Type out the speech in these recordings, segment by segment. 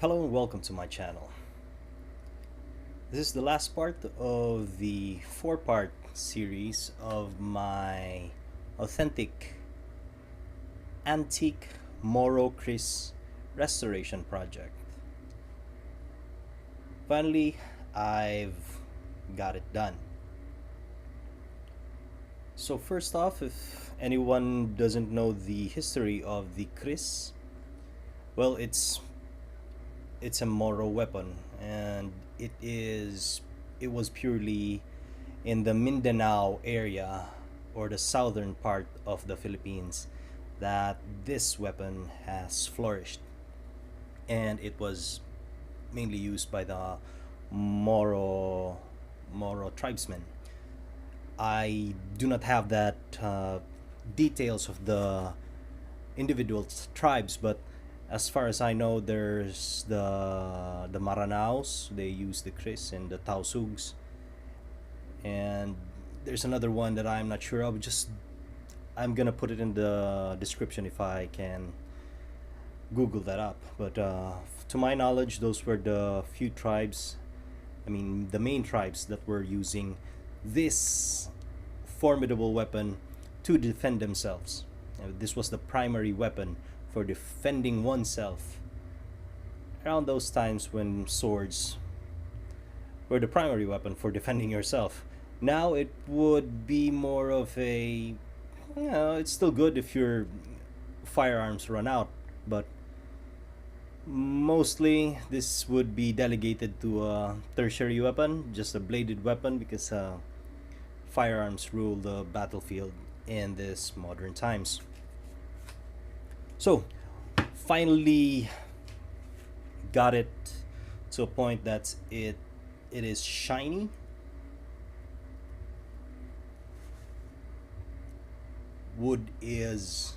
Hello and welcome to my channel. This is the last part of the four-part series of my authentic antique Moro Kris restoration project. Finally, I've got it done. So first off, if anyone doesn't know the history of the Kris, well, it's a Moro weapon, and it was purely in the Mindanao area, or the southern part of the Philippines, that this weapon has flourished, and it was mainly used by the Moro Moro tribesmen. I do not have that details of the individual tribes, but as far as I know, there's the Maranaos. They use the Kris, and the Tausugs, and there's another one that I'm not sure of. Just I'm gonna put it in the description if I can Google that up. But to my knowledge, those were the few tribes. I mean, the main tribes that were using this formidable weapon to defend themselves. This was the primary weapon for defending oneself around those times when swords were the primary weapon for defending yourself. Now it would be more of a, it's still good if your firearms run out, but mostly this would be delegated to a tertiary weapon, just a bladed weapon, because firearms rule the battlefield in this modern times. So finally got it to a point that it is shiny. Wood is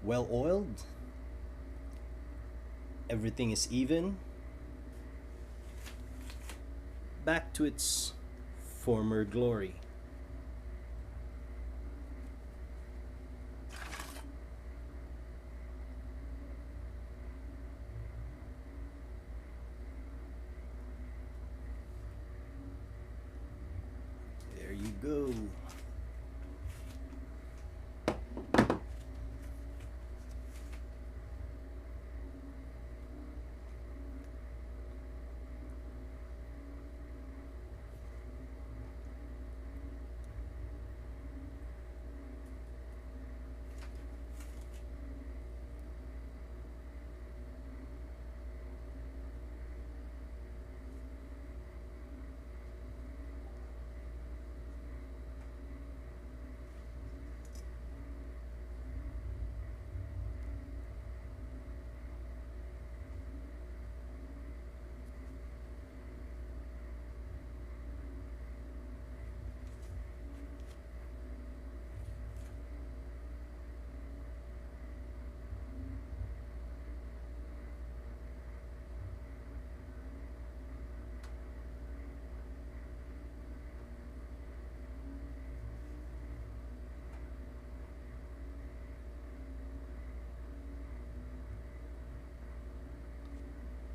well oiled. Everything is even. Back to its former glory. There you go.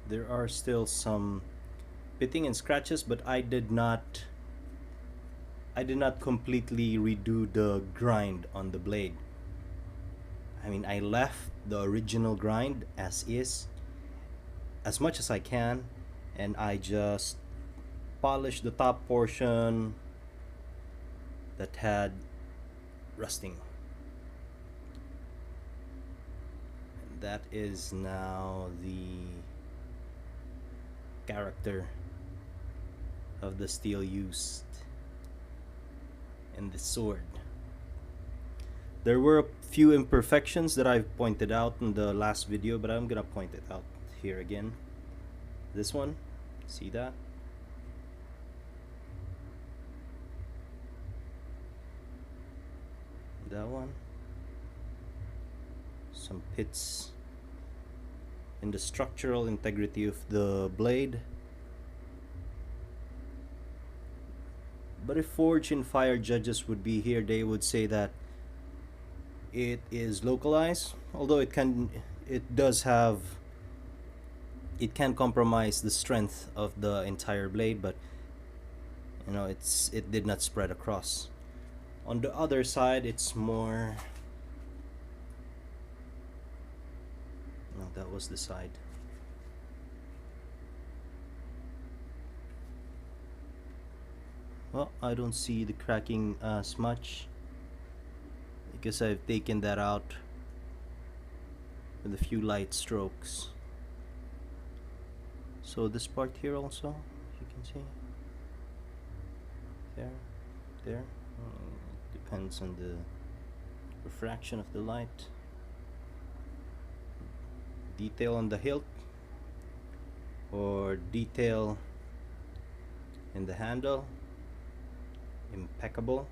There are still some pitting and scratches, but I did not completely redo the grind on the blade. I mean, I left the original grind as is, as much as I can, and I just polished the top portion that had rusting. And that is now the character of the steel used in the sword. There were a few imperfections that I've pointed out in the last video, but I'm gonna point it out here again. This one, see that? That one. Some pits in the structural integrity of the blade. But if Forge and Fire judges would be here, they would say that it is localized, although it does have it can compromise the strength of the entire blade, but it did not spread across. On the other side, it's more. No, that was the side. Well, I don't see the cracking as much because I've taken that out with a few light strokes. So this part here also, you can see, there, depends on the refraction of the light. Detail on the hilt or detail in the handle, impeccable.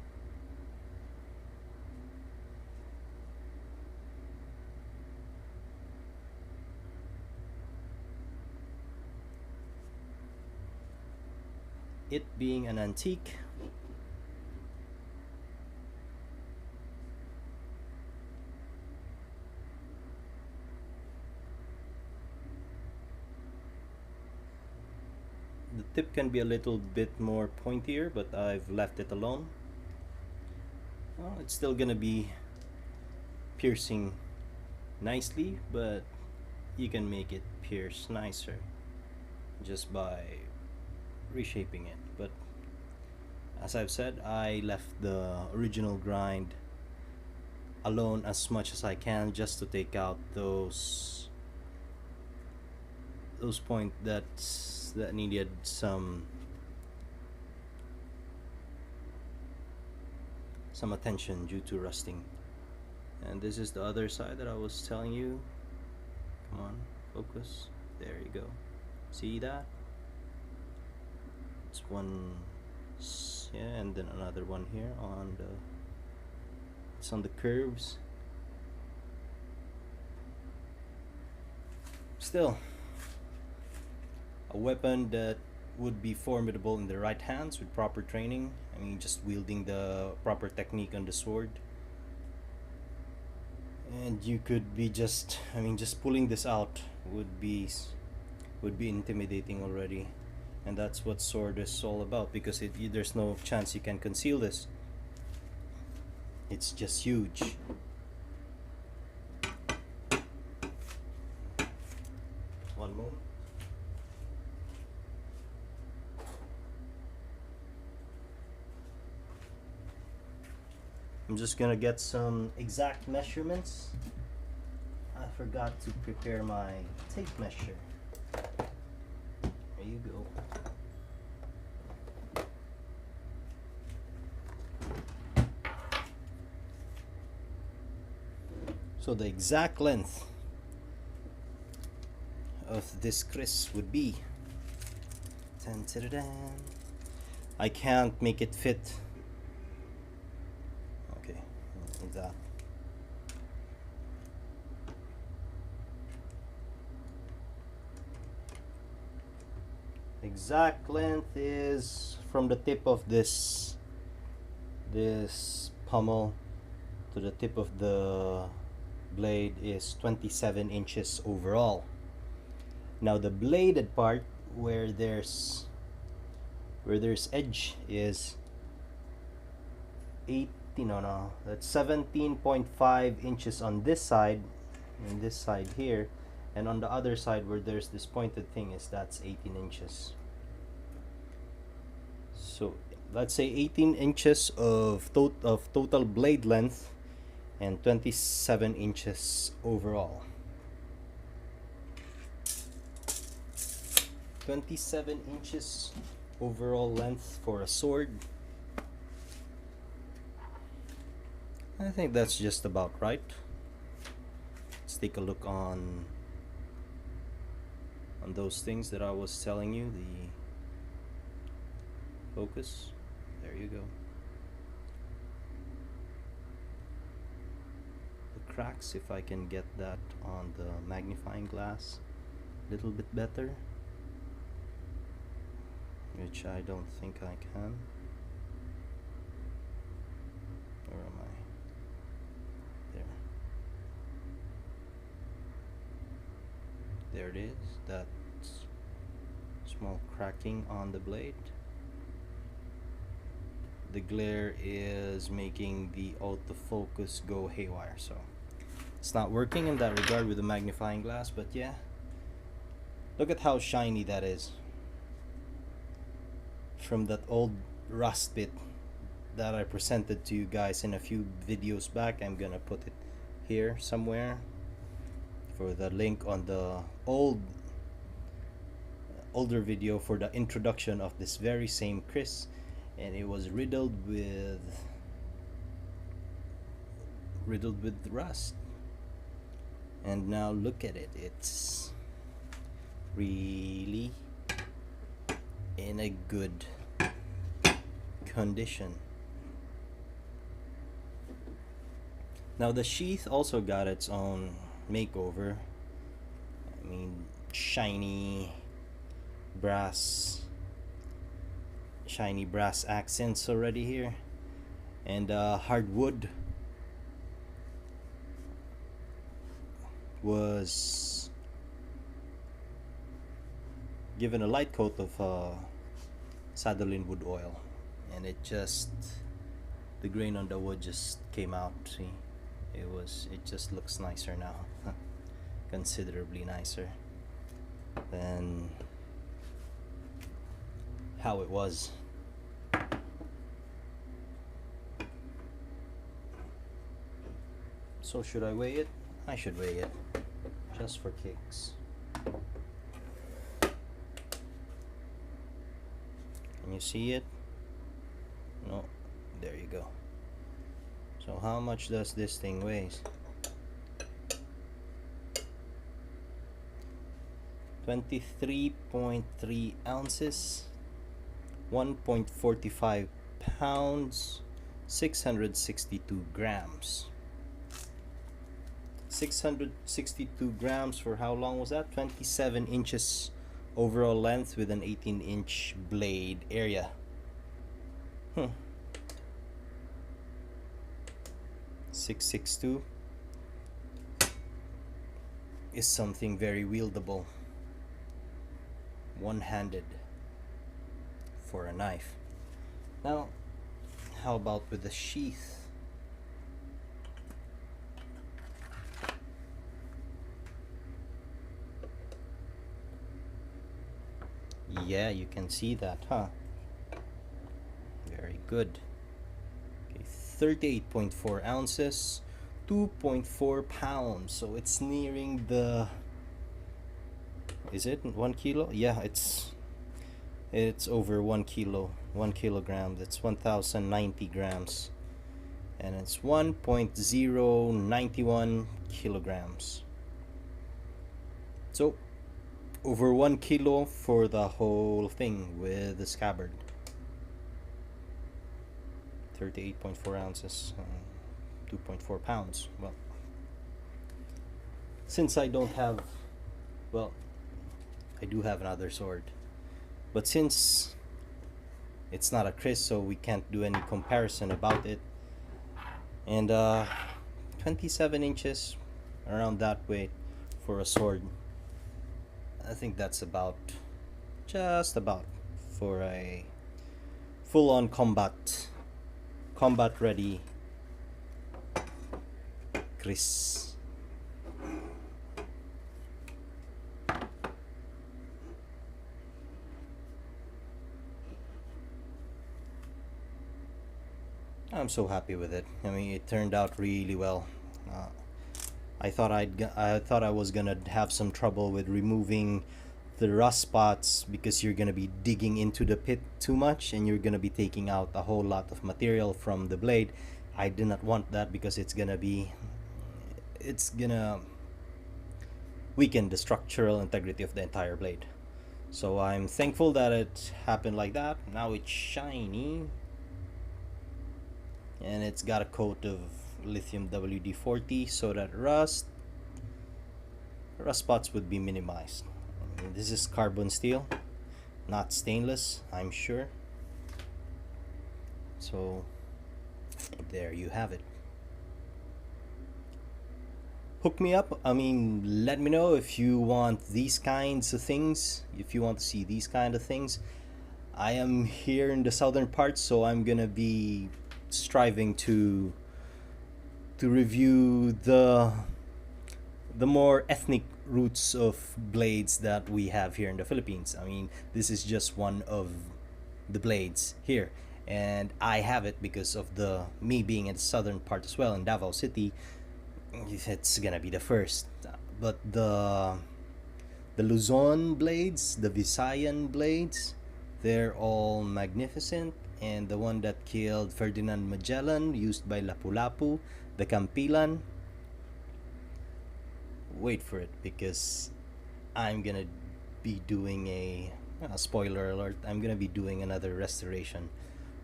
It being an antique, the tip can be a little bit more pointier, but I've left it alone. Well, it's still gonna be piercing nicely, but you can make it pierce nicer just by reshaping it. But as I've said, I left the original grind alone as much as I can, just to take out those points that needed some attention due to rusting. And this is the other side that I was telling you. Come on, focus. There you go. See that? It's one, yeah, and then another one here on the. It's on the curves. Still, a weapon that would be formidable in the right hands with proper training. I mean, just wielding the proper technique on the sword. And you could be just pulling this out would be intimidating already. And that's what sword is all about, because there's no chance you can conceal this. It's just huge. One moment. I'm just gonna get some exact measurements. I forgot to prepare my tape measure. There you go. So the exact length of this Kris would be. I can't make it fit. Okay, like that. Exact length is from the tip of this pommel to the tip of the blade is 27 inches overall. Now the bladed part where there's edge is that's 17.5 inches on this side, and this side here, and on the other side where there's this pointed thing that's 18 inches. So let's say 18 inches of total blade length and 27 inches overall. 27 inches overall length for a sword. I think that's just about right. Let's take a look on those things that I was telling you. The focus. There you go. The cracks, if I can get that on the magnifying glass a little bit better, which I don't think I can. Where am I? There it is. Small cracking on the blade. The glare is making the autofocus go haywire, so it's not working in that regard with the magnifying glass. But yeah, look at how shiny that is from that old rust bit that I presented to you guys in a few videos back. I'm gonna put it here somewhere for the link on the older video for the introduction of this very same Kris, and it was riddled with rust. And now look at it, it's really in a good condition. Now the sheath also got its own makeover. I mean, shiny brass accents already here, and hardwood was given a light coat of sandalwood oil, and it the grain on the wood just came out. See, it just looks nicer now. Considerably nicer than how it was. So should I weigh it? I should weigh it, just for kicks. Can you see it? No, there you go. So how much does this thing weigh? 23.3 ounces, 1.45 pounds, 662 grams. 662 grams for how long was that? 27 inches overall length with an 18-inch blade area. 662 is something very wieldable, one-handed for a knife. Now, how about with the sheath? Yeah, you can see that, huh? Very good. Okay, 38.4 ounces, 2.4 pounds. So it's nearing the... Is it 1 kilo? Yeah, it's over 1 kilo, 1 kilogram. That's 1,090 grams, and it's 1.091 kilograms. So over 1 kilo for the whole thing with the scabbard. 38.4 ounces, 2.4 pounds. Well, since I don't have, well, I do have another sword, but since it's not a Kris, so we can't do any comparison about it. And 27 inches, around that weight for a sword. I think that's just about for a full-on combat ready Kris. I'm so happy with it. I mean, it turned out really well. I thought I was gonna have some trouble with removing the rust spots, because you're gonna be digging into the pit too much and you're gonna be taking out a whole lot of material from the blade. I did not want that, because it's gonna weaken the structural integrity of the entire blade. So I'm thankful that it happened like that. Now it's shiny, and it's got a coat of lithium WD-40 so that rust spots would be minimized. And this is carbon steel, not stainless, I'm sure. So there you have it. hook me up. I mean, let me know if you want these kinds of things, if you want to see these kind of things. I am here in the southern part, so I'm gonna be striving to review the more ethnic roots of blades that we have here in the Philippines. I mean, this is just one of the blades here, and I have it because of the me being in the southern part as well in Davao City. It's gonna be the first, but the Luzon blades, the Visayan blades, they're all magnificent. And the one that killed Ferdinand Magellan, used by Lapu-Lapu, the Campilan. Wait for it because I'm gonna be doing a spoiler alert. I'm gonna be doing another restoration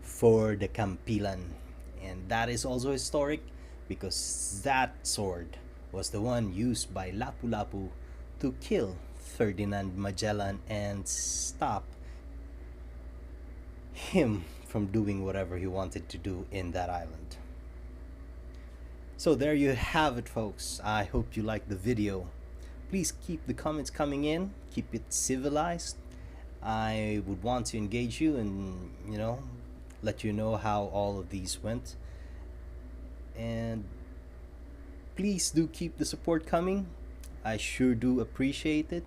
for the Campilan, and that is also historic because that sword was the one used by Lapu-Lapu to kill Ferdinand Magellan and stop him from doing whatever he wanted to do in that island. So there you have it, folks. I hope you liked the video. Please keep the comments coming in. Keep it civilized. I would want to engage you and, let you know how all of these went. And please do keep the support coming. I sure do appreciate it.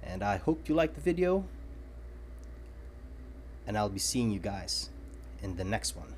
And I hope you liked the video. And I'll be seeing you guys in the next one.